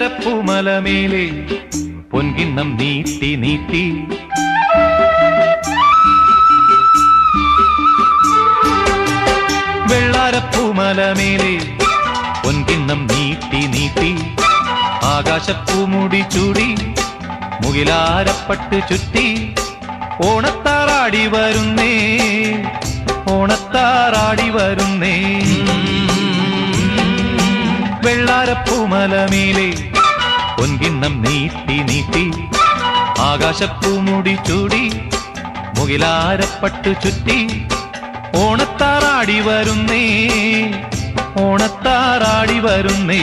വെള്ളാരപ്പൂമലമേലെ പൊൻകിണ്ണം നീട്ടി നീട്ടി വെള്ളാരപ്പൂമലമേലെ പൊൻകിണ്ണം നീട്ടി നീട്ടി ആകാശപ്പൂമുടി ചൂടി മുകിലാരപ്പട്ട് ചുറ്റി ഓണത്താറാടി വരുന്നേ ഓണത്താറാടി വരുന്നേ വെള്ളാരപ്പൂമലമേലെ പൊൻകിണ്ണം നീട്ടി നീട്ടി ആകാശപ്പൂമുടി ചൂടി മുകിലാരപ്പട്ട് ചുറ്റി ഓണത്താറാടി വരുന്നേ ഓണത്താറാടി വരുന്നേ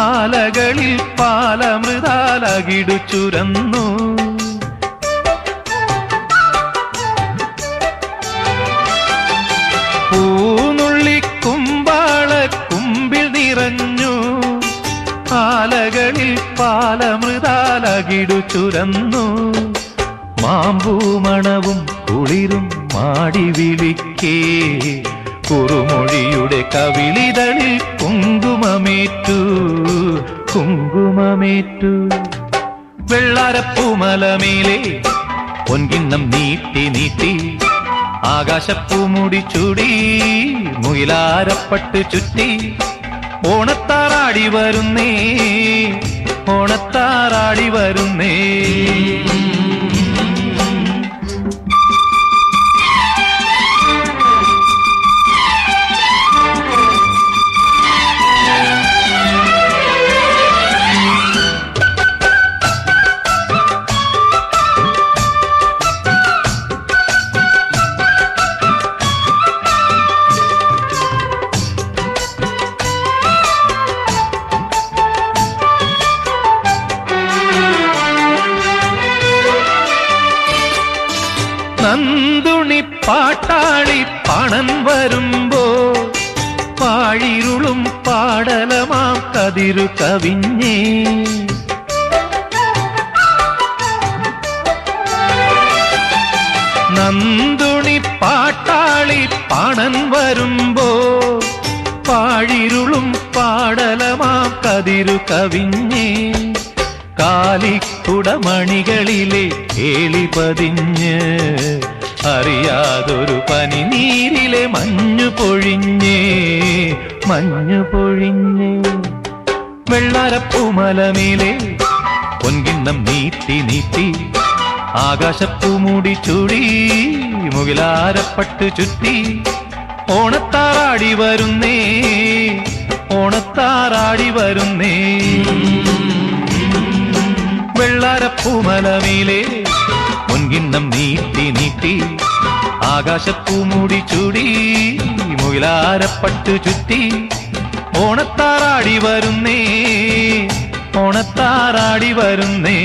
ആലകളിൽ പാലമൃതാലകിടു ചുരന്നു പൂനുള്ളിക്കുമ്പാളക്കുമ്പിൽ നിറഞ്ഞു ആലകളിൽ പാലമൃതാലകിടു ചുരന്നു മാമ്പൂമണവും കുളിരും മാടി വിളിക്കേ കുറുമൊഴിയുടെ കവിളിതളിൽ കുങ്കുമമേറ്റു കുങ്കുമമേറ്റു വെള്ളാരപ്പൂമലമേലെ പൊൻകിണ്ണം നീട്ടി നീട്ടി ആകാശപ്പൂമുടി ചൂടി മുകിലാരപ്പട്ട് ചുറ്റി ഓണത്താറാടി വരുന്നേ ഓണത്താറാടി വരുന്നേ നന്ദുണി പാട്ടാളി പണൻ വരുമ്പോ പാഴിരുളും പാടലമാം കതിരു കവിഞ്ഞേ നന്ദുണി പാട്ടാളി പണൻ വരുമ്പോ പാഴിരുളും പാടലമാം കതിരു കവിഞ്ഞേ കാലിക്കുടമണികളിലെ കേളി പതിഞ്ഞ് അറിയാതൊരു പനിനീരിലെ മഞ്ഞു പൊഴിഞ്ഞേ മഞ്ഞു പൊഴിഞ്ഞേ വെള്ളാരപ്പൂമലമേലെ പൊൻകിണ്ണം നീട്ടി നീട്ടി ആകാശപ്പൂമുടി ചൂടി മുകിലാരപ്പട്ട് ചുറ്റി ഓണത്താറാടി വരുന്നേ ഓണത്താറാടി വരുന്നേ വെള്ളാരപ്പൂമലമേലെ പൊൻകിണ്ണം നീട്ടി നീട്ടി ആകാശപ്പൂമുടി ചൂടി മുകിലാരപ്പട്ട് ചുറ്റി ഓണത്താറാടി വരുന്നേ ഓണത്താറാടി വരുന്നേ